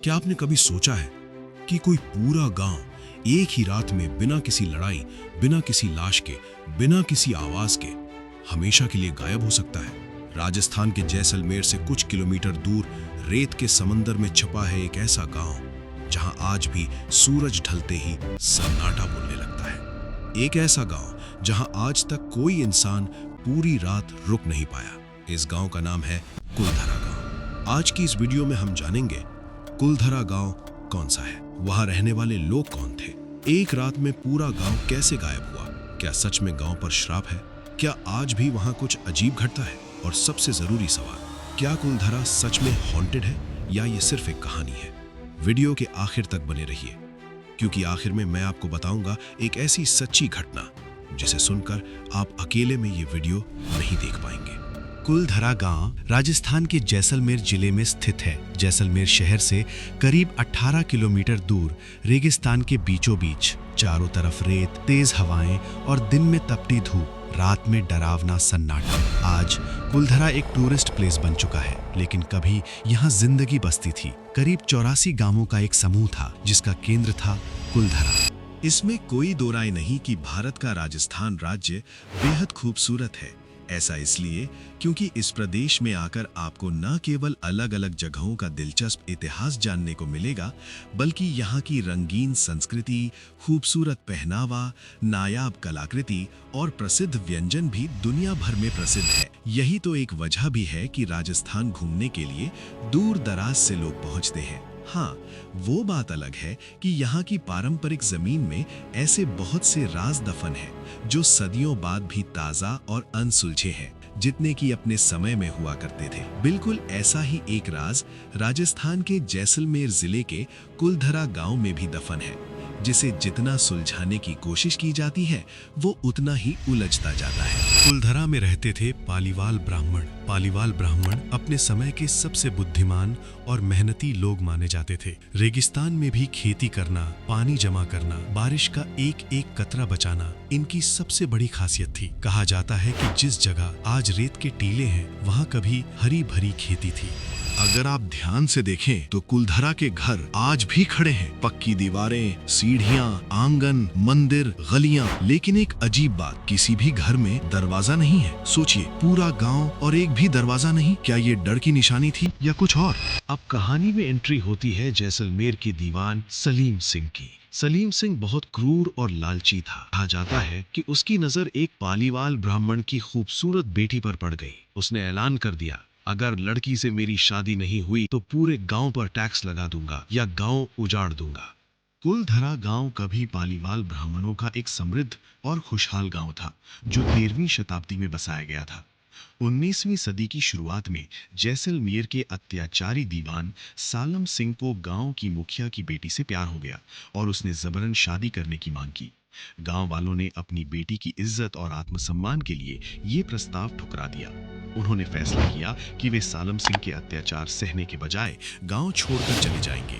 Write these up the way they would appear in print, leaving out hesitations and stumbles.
क्या आपने कभी सोचा है कि कोई पूरा गांव एक ही रात में बिना किसी लड़ाई, बिना किसी लाश के, बिना किसी आवाज के हमेशा के लिए गायब हो सकता है? राजस्थान के जैसलमेर से कुछ किलोमीटर दूर रेत के समंदर में छुपा है एक ऐसा गांव जहां आज भी सूरज ढलते ही सन्नाटा बोलने लगता है। एक ऐसा गांव जहां आज तक कोई इंसान पूरी रात रुक नहीं पाया। इस गांव का नाम है कुलधरा गांव। आज की इस वीडियो में हम जानेंगे कुलधरा गांव कौन सा है, वहां रहने वाले लोग कौन थे, एक रात में पूरा गांव कैसे गायब हुआ, क्या सच में गांव पर श्राप है, क्या आज भी वहां कुछ अजीब घटता है, और सबसे जरूरी सवाल, क्या कुलधरा सच में हॉन्टेड है या ये सिर्फ एक कहानी है? वीडियो के आखिर तक बने रहिए, क्योंकि आखिर में मैं आपको बताऊंगा एक ऐसी सच्ची घटना जिसे सुनकर आप अकेले में ये वीडियो नहीं देख पाएंगे। कुलधरा गांव राजस्थान के जैसलमेर जिले में स्थित है। जैसलमेर शहर से करीब 18 किलोमीटर दूर रेगिस्तान के बीचों बीच, चारों तरफ रेत, तेज हवाएं और दिन में तपती धूप, रात में डरावना सन्नाटा। आज कुलधरा एक टूरिस्ट प्लेस बन चुका है, लेकिन कभी यहाँ जिंदगी बसती थी। करीब 84 गांवों का एक समूह था जिसका केंद्र था कुलधरा। इसमें कोई दो राय नहीं कि भारत का राजस्थान राज्य बेहद खूबसूरत है। ऐसा इसलिए क्योंकि इस प्रदेश में आकर आपको न केवल अलग अलग जगहों का दिलचस्प इतिहास जानने को मिलेगा, बल्कि यहाँ की रंगीन संस्कृति, खूबसूरत पहनावा, नायाब कलाकृति और प्रसिद्ध व्यंजन भी दुनिया भर में प्रसिद्ध है। यही तो एक वजह भी है कि राजस्थान घूमने के लिए दूर दराज से लोग पहुँचते हैं। हाँ, वो बात अलग है कि यहाँ की पारंपरिक जमीन में ऐसे बहुत से राज दफन हैं जो सदियों बाद भी ताजा और अनसुलझे हैं, जितने कि अपने समय में हुआ करते थे। बिल्कुल ऐसा ही एक राज राजस्थान के जैसलमेर जिले के कुलधरा गांव में भी दफन है, जिसे जितना सुलझाने की कोशिश की जाती है वो उतना ही उलझता जाता है। कुलधरा में रहते थे पालीवाल ब्राह्मण। पालीवाल ब्राह्मण अपने समय के सबसे बुद्धिमान और मेहनती लोग माने जाते थे। रेगिस्तान में भी खेती करना, पानी जमा करना, बारिश का एक एक कतरा बचाना इनकी सबसे बड़ी खासियत थी। कहा जाता है कि जिस जगह आज रेत के टीले हैं, वहाँ कभी हरी भरी खेती थी। अगर आप ध्यान से देखें तो कुलधरा के घर आज भी खड़े हैं, पक्की दीवारें, सीढ़ियां, आंगन, मंदिर, गलियां, लेकिन एक अजीब बात, किसी भी घर में दरवाजा नहीं है। सोचिए, पूरा गांव और एक भी दरवाजा नहीं। क्या ये डर की निशानी थी या कुछ और? अब कहानी में एंट्री होती है जैसलमेर के दीवान सलीम सिंह की। सलीम सिंह बहुत क्रूर और लालची था। कहा जाता है कि उसकी नजर एक पालीवाल ब्राह्मण की खूबसूरत बेटी पर पड़ गई। उसने ऐलान कर दिया, अगर लड़की से मेरी शादी नहीं हुई तो पूरे गांव पर टैक्स लगा दूंगा या गांव उजाड़ दूंगा। कुलधरा गांव कभी पालीवाल ब्राह्मणों का एक समृद्ध और खुशहाल गांव था, जो 13वीं शताब्दी में बसाया गया था। 19वीं सदी की शुरुआत में जैसलमेर के अत्याचारी दीवान सालम सिंह को गांव की मुखिया की बेटी से प्यार हो गया और उसने जबरन शादी करने की मांग की। गांव वालों ने अपनी बेटी की इज्जत और आत्मसम्मान के लिए ये प्रस्ताव ठुकरा दिया। उन्होंने फैसला किया कि वे सालम सिंह के अत्याचार सहने के बजाय गांव छोड़कर चले जाएंगे।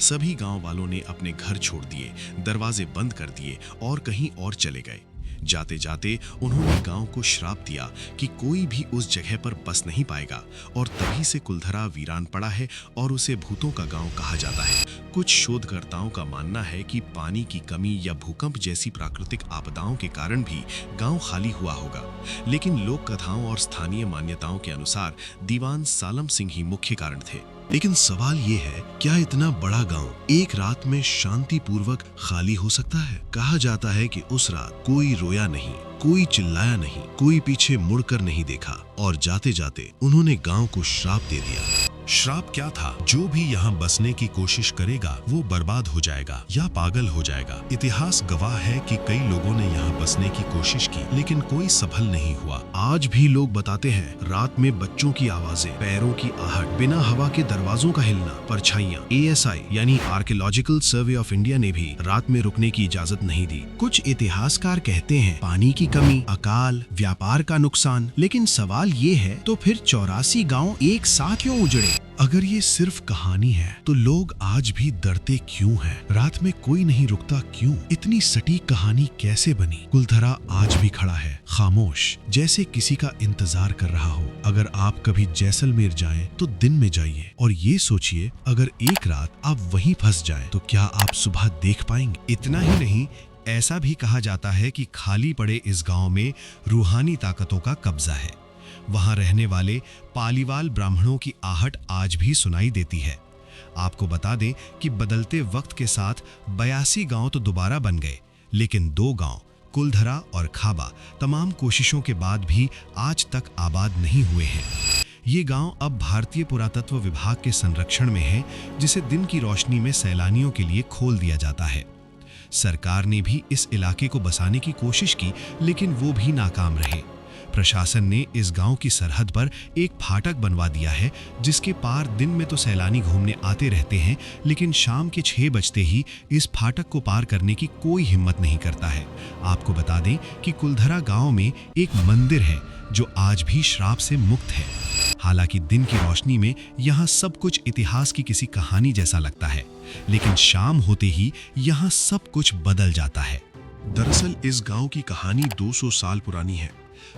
सभी गांव वालों ने अपने घर छोड़ दिए, दरवाजे बंद कर दिए और कहीं और चले गए। जाते जाते उन्होंने गांव को श्राप दिया कि कोई भी उस जगह पर बस नहीं पाएगा, और तभी से कुलधरा वीरान पड़ा है और उसे भूतों का गांव कहा जाता है। कुछ शोधकर्ताओं का मानना है कि पानी की कमी या भूकंप जैसी प्राकृतिक आपदाओं के कारण भी गांव खाली हुआ होगा, लेकिन लोक कथाओं और स्थानीय मान्यताओं के अनुसार दीवान सालम सिंह ही मुख्य कारण थे। लेकिन सवाल ये है, क्या इतना बड़ा गांव एक रात में शांतिपूर्वक खाली हो सकता है? कहा जाता है कि उस रात कोई रोया नहीं, कोई चिल्लाया नहीं, कोई पीछे मुड़कर नहीं देखा, और जाते जाते उन्होंने गांव को श्राप दे दिया। श्राप क्या था? जो भी यहाँ बसने की कोशिश करेगा वो बर्बाद हो जाएगा या पागल हो जाएगा। इतिहास गवाह है कि कई लोगों ने यहाँ बसने की कोशिश की, लेकिन कोई सफल नहीं हुआ। आज भी लोग बताते हैं, रात में बच्चों की आवाजें, पैरों की आहट, बिना हवा के दरवाजों का हिलना, परछाइयां। ASI यानी आर्कियोलॉजिकल सर्वे ऑफ इंडिया ने भी रात में रुकने की इजाजत नहीं दी। कुछ इतिहासकार कहते हैं पानी की कमी, अकाल, व्यापार का नुकसान, लेकिन सवाल ये है, तो फिर 84 गाँव एक साथ क्यों उजड़े? अगर ये सिर्फ कहानी है तो लोग आज भी डरते क्यों हैं? रात में कोई नहीं रुकता क्यों? इतनी सटीक कहानी कैसे बनी? कुलधरा आज भी खड़ा है, खामोश, जैसे किसी का इंतजार कर रहा हो। अगर आप कभी जैसलमेर जाएं तो दिन में जाइए और ये सोचिए, अगर एक रात आप वहीं फंस जाएं तो क्या आप सुबह देख पाएंगे? इतना ही नहीं, ऐसा भी कहा जाता है कि खाली पड़े इस गांव में रूहानी ताकतों का कब्जा है। वहां रहने वाले पालीवाल ब्राह्मणों की आहट आज भी सुनाई देती है। आपको बता दें कि बदलते वक्त के साथ 82 गांव तो दोबारा बन गए, लेकिन 2 गांव कुलधरा और खाबा तमाम कोशिशों के बाद भी आज तक आबाद नहीं हुए हैं। ये गांव अब भारतीय पुरातत्व विभाग के संरक्षण में है, जिसे दिन की रोशनी में सैलानियों के लिए खोल दिया जाता है। सरकार ने भी इस इलाके को बसाने की कोशिश की, लेकिन वो भी नाकाम रहे। प्रशासन ने इस गांव की सरहद पर एक फाटक बनवा दिया है, जिसके पार दिन में तो सैलानी घूमने आते रहते हैं, लेकिन शाम के 6 बजते ही इस फाटक को पार करने की कोई हिम्मत नहीं करता है। आपको बता दें कि कुलधरा गांव में एक मंदिर है जो आज भी श्राप से मुक्त है। हालांकि दिन की रोशनी में यहाँ सब कुछ इतिहास की किसी कहानी जैसा लगता है, लेकिन शाम होते ही यहाँ सब कुछ बदल जाता है। दरअसल इस गांव की कहानी 200 साल पुरानी है।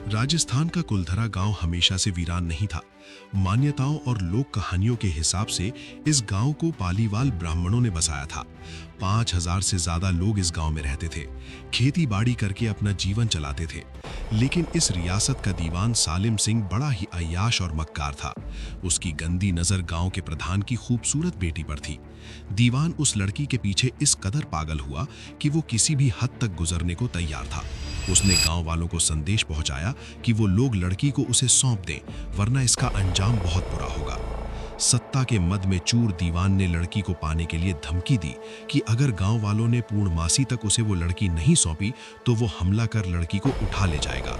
राजस्थान का कुलधरा गांव हमेशा से वीरान नहीं था। मान्यताओं और लोक कहानियों के हिसाब से इस गांव को पालीवाल ब्राह्मणों ने बसाया था। 5000 से ज्यादा लोग इस गांव में रहते थे, खेती बाड़ी करके अपना जीवन चलाते थे। लेकिन इस रियासत का दीवान सालिम सिंह बड़ा ही अय्याश और मक्कार था। उसकी गंदी नजर गांव के प्रधान की खूबसूरत बेटी पर थी। दीवान उस लड़की के पीछे इस कदर पागल हुआ कि वो किसी भी हद तक गुजरने को तैयार था। उसने गांव वालों को संदेश पहुंचाया कि वो लोग लड़की को उसे सौंप दें, वरना इसका अंजाम बहुत बुरा होगा। सत्ता के मद में चूर दीवान ने लड़की को पाने के लिए धमकी दी कि अगर गांव वालों ने पूर्णमासी तक उसे वो लड़की नहीं सौंपी तो वो हमला कर लड़की को उठा ले जाएगा।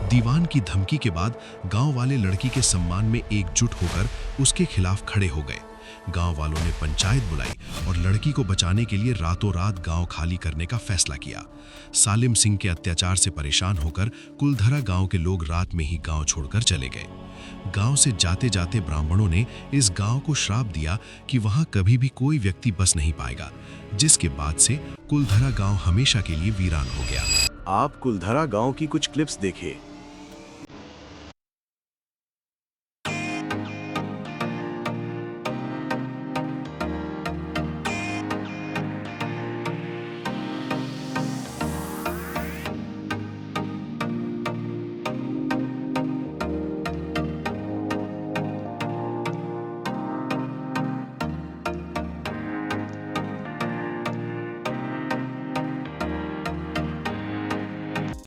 दीवान की धमकी के बाद गांव वाले लड़की के सम्मान में एकजुट होकर उसके खिलाफ खड़े हो गए। गांव वालों ने पंचायत बुलाई और लड़की को बचाने के लिए रातों रात गांव खाली करने का फैसला किया। सालिम सिंह के अत्याचार से परेशान होकर कुलधरा गांव के लोग रात में ही गांव छोड़कर चले गए। गांव से जाते जाते ब्राह्मणों ने इस गांव को श्राप दिया कि वहां कभी भी कोई व्यक्ति बस नहीं पाएगा, जिसके बाद से कुलधरा गांव हमेशा के लिए वीरान हो गया। आप कुलधरा गांव की कुछ क्लिप्स देखिए।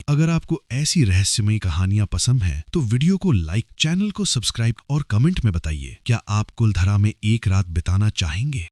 अगर आपको ऐसी रहस्यमयी कहानियां पसंद हैं, तो वीडियो को लाइक, चैनल को सब्सक्राइब और कमेंट में बताइए, क्या आप कुलधरा में एक रात बिताना चाहेंगे?